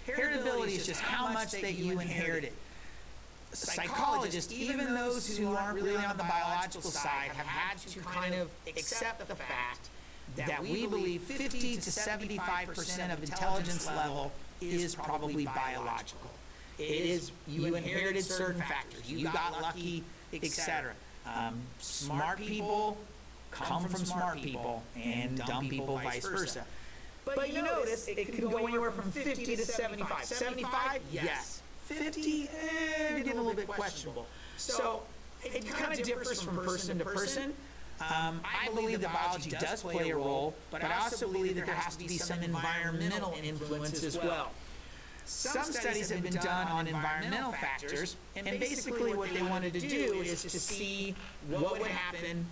Heritability is just how much that you inherited. Psychologists, even those who aren't really on the biological side, have had to kind of accept the fact that we believe 50 to 75% of intelligence level is probably biological. It is, you inherited certain factors, you got lucky, etc. Smart people come from smart people, and dumb people vice versa. But you notice it can go anywhere from 50 to 75. 75, yes. 50, you're getting a little bit questionable. So it kind of differs from person to person. I believe that biology does play a role, but I also believe that there has to be some environmental influence as well. Some studies have been done on environmental factors, and basically what they wanted to do is to see what would happen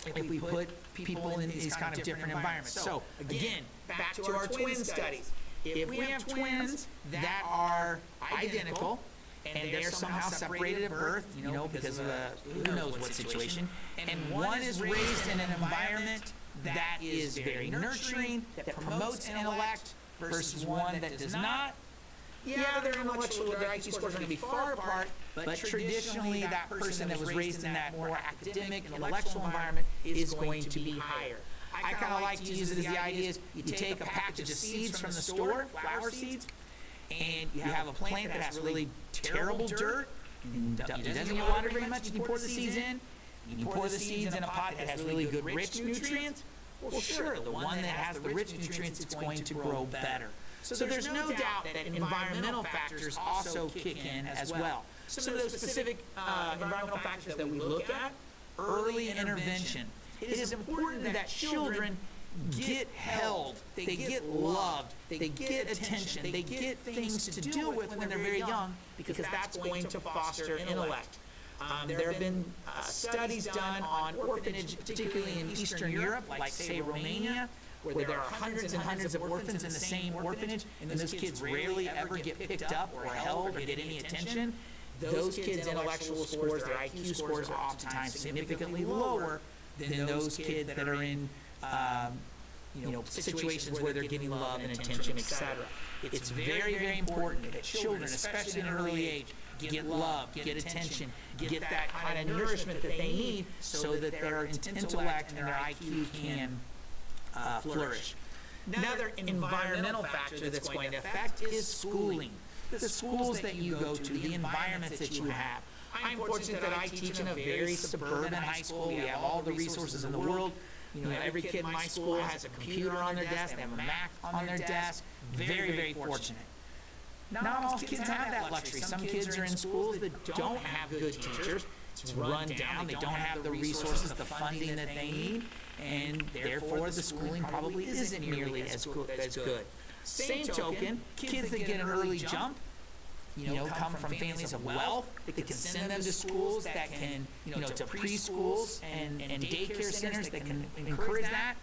if we put people in these kind of different environments. So again, back to our twin studies. If we have twins that are identical, and they're somehow separated at birth, because of who knows what situation, and one is raised in an environment that is very nurturing, that promotes intellect, versus one that does not, their intellectual, their IQ scores are going to be far apart, but traditionally that person that was raised in that more academic, intellectual environment is going to be higher. I kind of like to use it as the idea is you take a package of seeds from the store, flower seeds, and you have a plant that has really terrible dirt, and it doesn't get watered very much, and you pour the seeds in, and you pour the seeds in a pot that has really good rich nutrients. Well, sure, the one that has the rich nutrients, it's going to grow better. So there's no doubt that environmental factors also kick in as well. Some of those specific environmental factors that we look at, early intervention. It is important that children get held, they get loved, they get attention, they get things to deal with when they're very young, because that's going to foster intellect. There have been studies done on orphanage, particularly in Eastern Europe, like say Romania, where there are hundreds and hundreds of orphans in the same orphanage, and those kids rarely ever get picked up or held or get any attention. Those kids' intellectual scores, their IQ scores, are oftentimes significantly lower than those kids that are in situations where they're getting love and attention, etc. It's very, very important that children, especially in an early age, get love, get attention, get that kind of nourishment that they need so that their intellect and their IQ can flourish. Another environmental factor that's going to affect is schooling. The schools that you go to, the environments that you have. I'm fortunate that I teach in a very suburban high school. We have all the resources in the world. Every kid in my school has a computer on their desk. They have a Mac on their desk. Very, very fortunate. Not all kids have that luxury. Some kids are in schools that don't have good teachers. It's run down. They don't have the resources, the funding that they need, and therefore the schooling probably isn't nearly as good. Same token, kids that get an early jump, come from families of wealth, that can send them to schools that can, to preschools and daycare centers that can encourage that.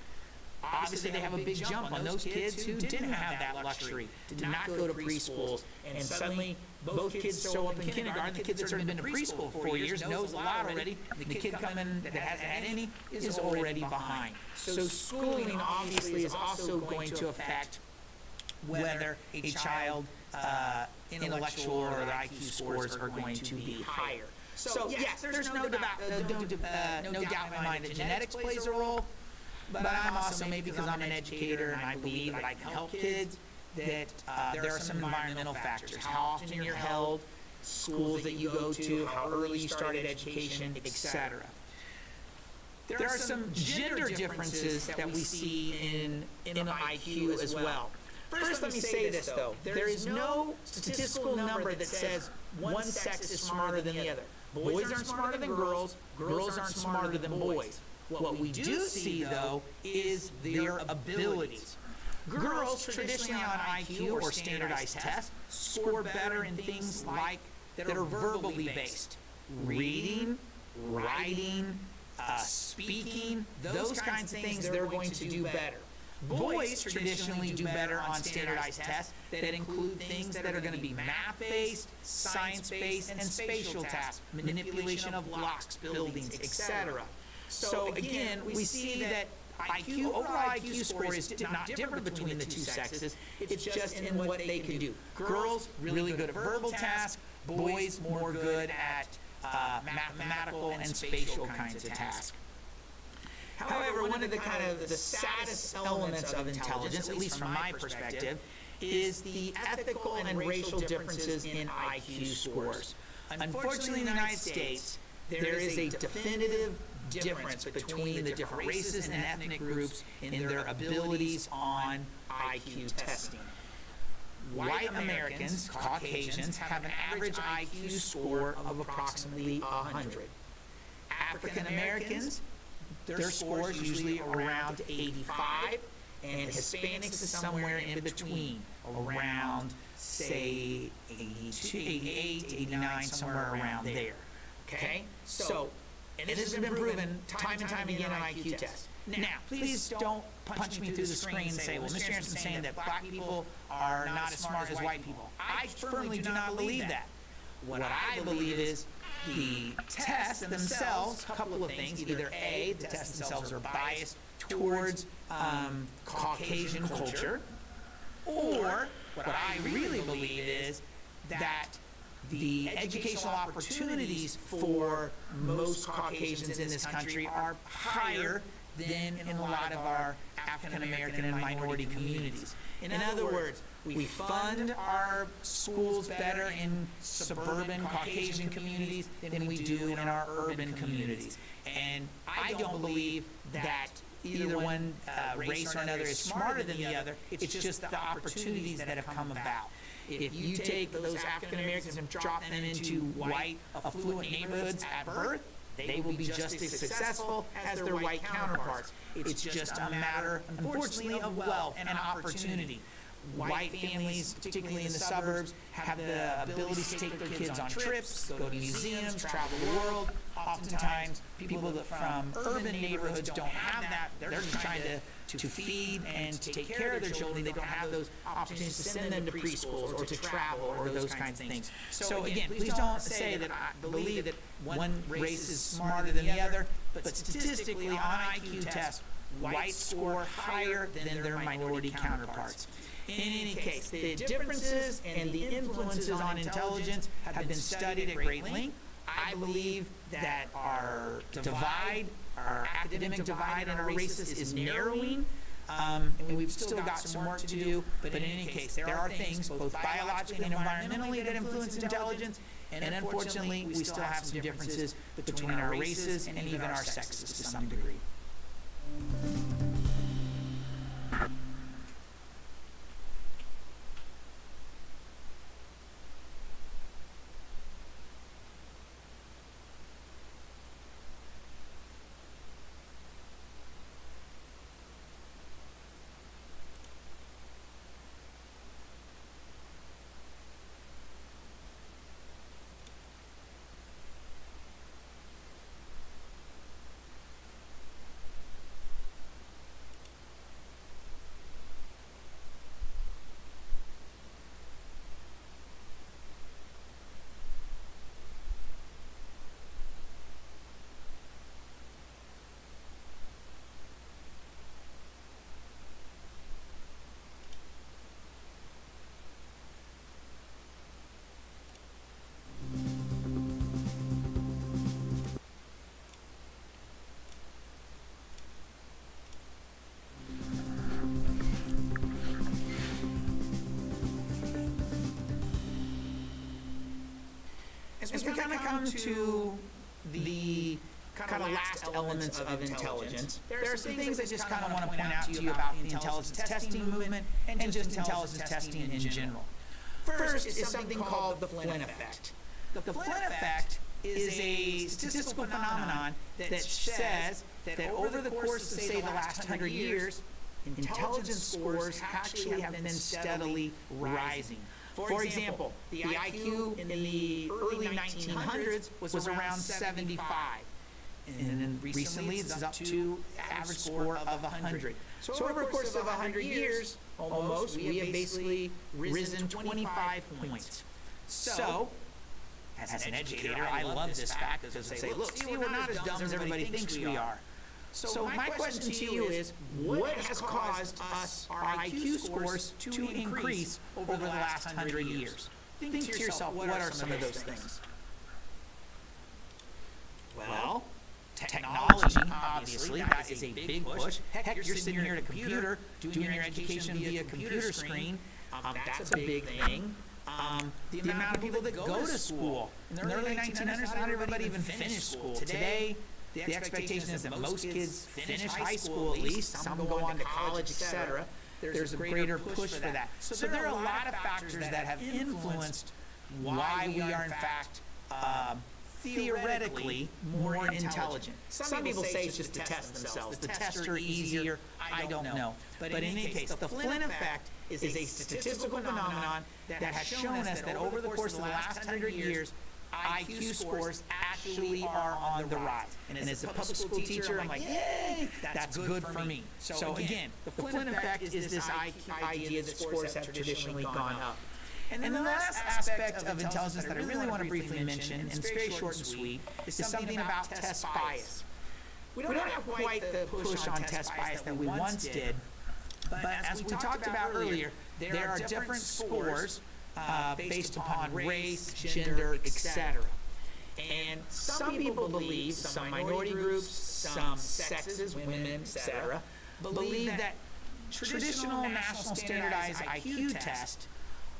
Obviously, they have a big jump on those kids who didn't have that luxury, did not go to preschools, and suddenly both kids show up in kindergarten. The kid that's already been to preschool for 4 years knows a lot already. The kid coming that hasn't had any is already behind. So schooling obviously is also going to affect whether a child intellectual or their IQ scores are going to be higher. So yes, there's no doubt in my mind that genetics plays a role. But I'm also, maybe because I'm an educator and I believe that I can help kids, that there are some environmental factors. How often you're held, schools that you go to, how early you started education, etc. There are some gender differences that we see in IQ as well. First, let me say this, though. There is no statistical number that says one sex is smarter than the other. Boys aren't smarter than girls. Girls aren't smarter than boys. What we do see, though, is their abilities. Girls, traditionally on IQ or standardized tests, score better in things like that are verbally based. Reading, writing, speaking, those kinds of things they're going to do better. Boys traditionally do better on standardized tests that include things that are going to be math-based, science-based, and spatial tasks, manipulation of blocks, buildings, etc. So again, we see that overall IQ score is not different between the two sexes. It's just in what they can do. Girls, really good at verbal tasks. Boys, more good at mathematical and spatial kinds of tasks. However, one of the saddest elements of intelligence, at least from my perspective, is the ethical and racial differences in IQ scores. Unfortunately, in the United States, there is a definitive difference between the different races and ethnic groups in their abilities on IQ testing. White Americans, Caucasians, have an average IQ score of approximately 100. African Americans, their score is usually around 85, and Hispanics is somewhere in between, around, say, 82, 88, 89, somewhere around there. Okay? So, and this has been proven time and time again on IQ tests. Now, please don't punch me through the screen and say, well, Mr. Anderson's saying that black people are not as smart as white people. I firmly do not believe that. What I believe is the tests themselves, a couple of things. Either A, the tests themselves are biased towards Caucasian culture, or what I really believe is that the educational opportunities for most Caucasians in this country are higher than in a lot of our African American and minority communities. In other words, we fund our schools better in suburban Caucasian communities than we do in our urban communities. And I don't believe that either one race or another is smarter than the other. It's just the opportunities that have come about. If you take those African Americans and drop them into white, affluent neighborhoods at birth, they will be just as successful as their white counterparts. It's just a matter, unfortunately, of wealth and opportunity. White families, particularly in the suburbs, have the ability to take their kids on trips, go to museums, travel the world. Oftentimes, people from urban neighborhoods don't have that. They're just trying to feed and to take care of their children. They don't have those opportunities to send them to preschools or to travel or those kinds of things. So again, please don't say that I believe that one race is smarter than the other, but statistically on IQ tests, whites score higher than their minority counterparts. In any case, the differences and the influences on intelligence have been studied at great length. I believe that our divide, our academic divide and our races is narrowing, and we've still got some work to do, but in any case, there are things, both biologically and environmentally, that influence intelligence, And unfortunately, we still have some differences between our races and even our sexes to some degree. As we kind of come to the kind of last elements of intelligence, there are some things I just kind of want to point out to you about the intelligence testing movement and just intelligence testing in general. First is something called the Flynn effect. The Flynn effect is a statistical phenomenon that says that over the course of, say, the last 100 years, intelligence scores actually have been steadily rising. For example, the IQ in the early 1900s was around 75. And then recently it's up to average score of 100. So over the course of 100 years, almost, we have basically risen 25 points. So, as an educator, I love this fact because I say, look, see, we're not as dumb as everybody thinks we are. So my question to you is, what has caused us, our IQ scores, to increase over the last 100 years? Think to yourself, what are some of those things? Well, technology, obviously, that is a big push. Heck, you're sitting here at a computer, doing your education via computer screen. That's a big thing. The amount of people that go to school. In the early 1900s, not everybody even finished school. Today, the expectation is that most kids finish high school at least, some go on to college, etc. There's a greater push for that. So there are a lot of factors that have influenced why we are in fact theoretically more intelligent. Some people say it's just to test themselves. The tests are easier. I don't know. But in any case, the Flynn effect is a statistical phenomenon that has shown us that over the course of the last 100 years, IQ scores actually are on the rise. And as a public school teacher, I'm like, yay, that's good for me. So again, the Flynn effect is this idea that scores have traditionally gone up. And then the last aspect of intelligence that I really want to briefly mention, and it's very short and sweet, is something about test bias. We don't have quite the push on test bias that we once did, but as we talked about earlier, there are different scores based upon race, gender, etc. And some people believe, some minority groups, some sexes, women, etc., believe that traditional national standardized IQ tests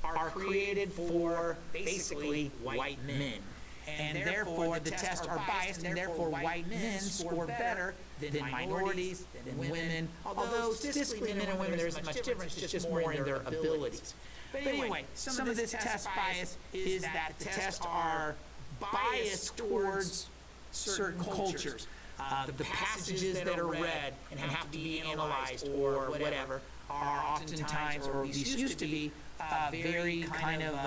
are created for basically white men. And therefore the tests are biased, and therefore white men score better than minorities, than women. Although statistically men and women there isn't much difference, it's just more in their abilities. But anyway, some of this test bias is that the tests are biased towards certain cultures. The passages that are read and have to be analyzed or whatever are oftentimes, or at least used to be, very kind of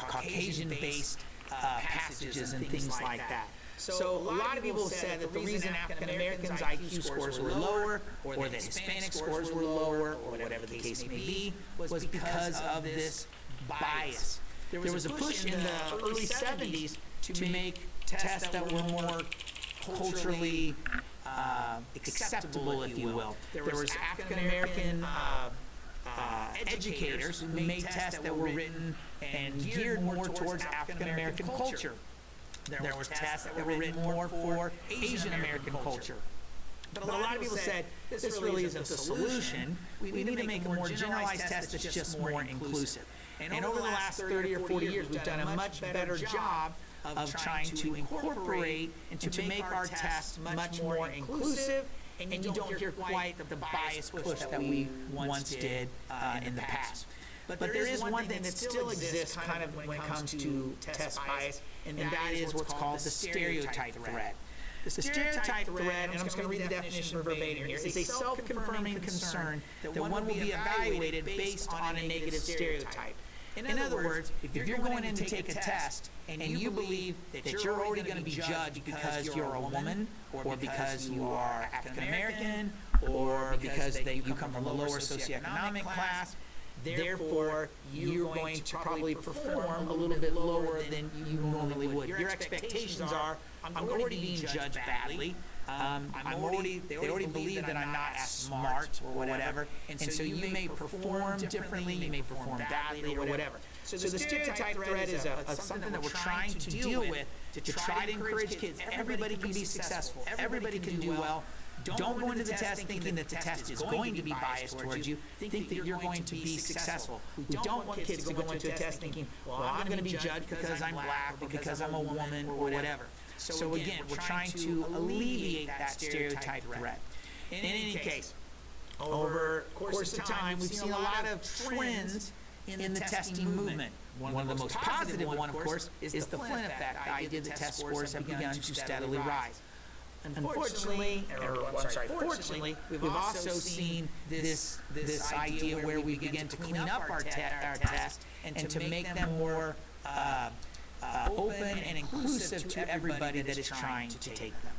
Caucasian-based passages and things like that. So a lot of people have said that the reason African Americans' IQ scores were lower, or that Hispanic scores were lower, or whatever the case may be, was because of this bias. There was a push in the early 70s to make tests that were more culturally acceptable, if you will. There was African American educators who made tests that were written and geared more towards African American culture. There was tests that were written more for Asian American culture. But a lot of people said, this really isn't the solution. We need to make a more generalized test that's just more inclusive. And over the last 30 or 40 years, we've done a much better job of trying to incorporate and to make our test much more inclusive, and you don't hear quite the bias push that we once did in the past. But there is one thing that still exists kind of when it comes to test bias, and that is what's called the stereotype threat. The stereotype threat, and I'm just going to read the definition verbatim here, is a self-confirming concern that one will be evaluated based on a negative stereotype. In other words, if you're going in to take a test and you believe that you're already going to be judged because you're a woman, or because you are African American, or because you come from a lower socioeconomic class, therefore you're going to probably perform a little bit lower than you normally would. Your expectations are, I'm already being judged badly. They already believe that I'm not as smart or whatever, and so you may perform differently, you may perform badly or whatever. So the stereotype threat is something that we're trying to deal with to try to encourage kids. Everybody can be successful. Everybody can do well. Don't go into the test thinking that the test is going to be biased towards you. Think that you're going to be successful. We don't want kids to go into a test thinking, well, I'm going to be judged because I'm black or because I'm a woman or whatever. So again, we're trying to alleviate that stereotype threat. In any case, over the course of time, we've seen a lot of trends in the testing movement. One of the most positive one, of course, is the Flynn effect. The idea that test scores have begun to steadily rise. Fortunately, we've also seen this idea where we begin to clean up our tests and to make them more open and inclusive to everybody that is trying to take them.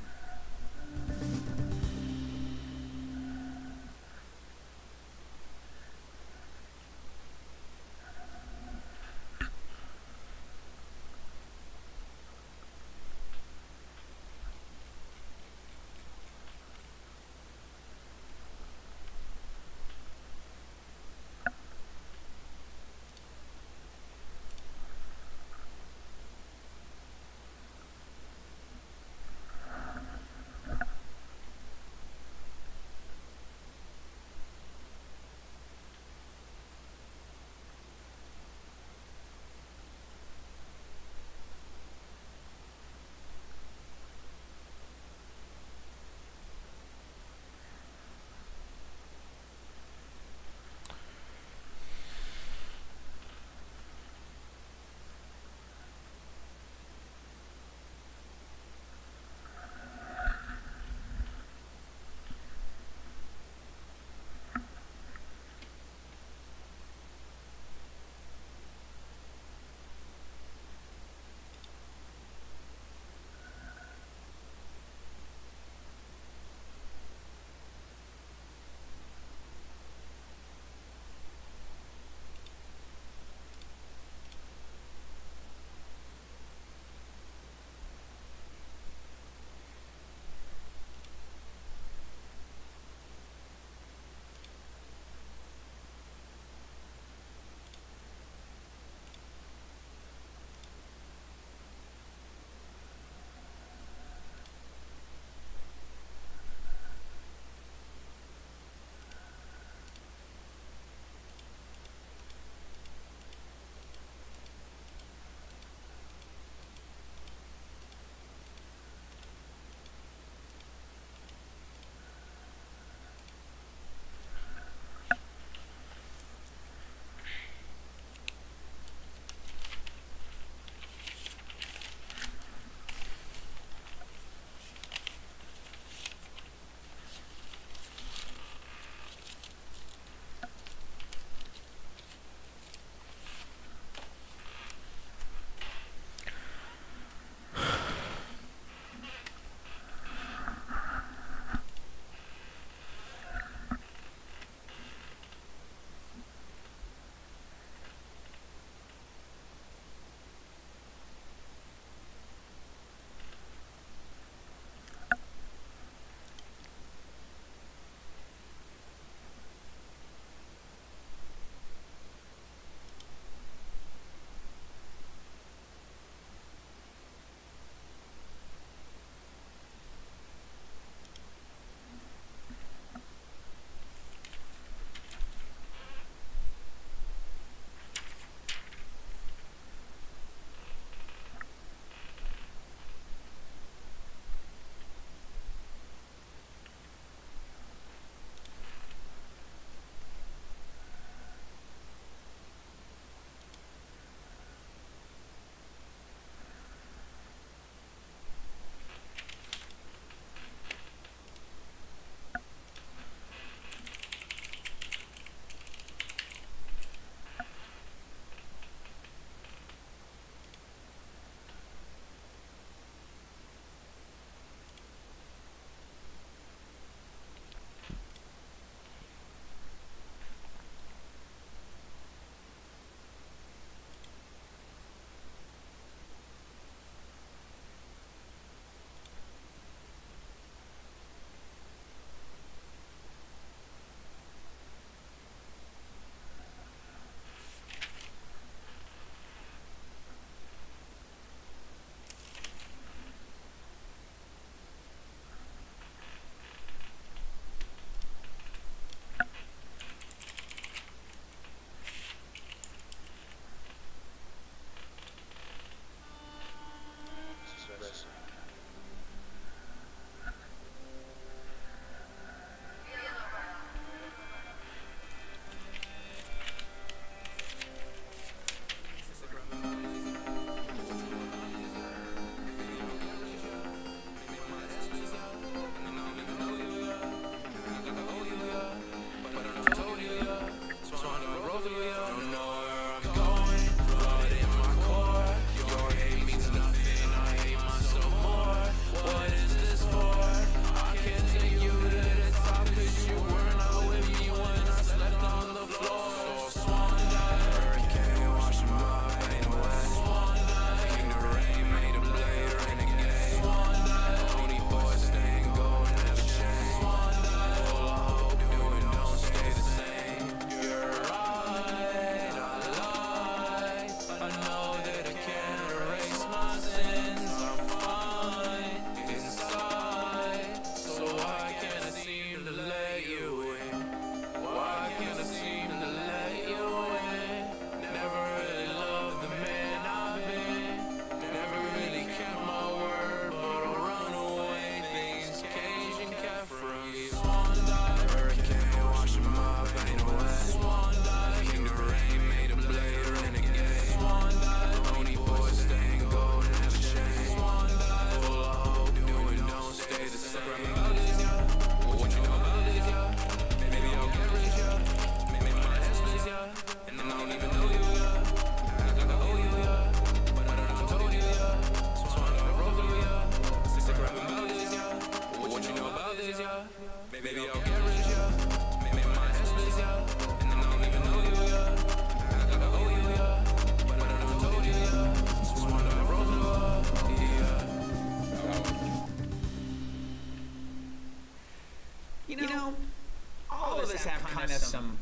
all of us have kind of some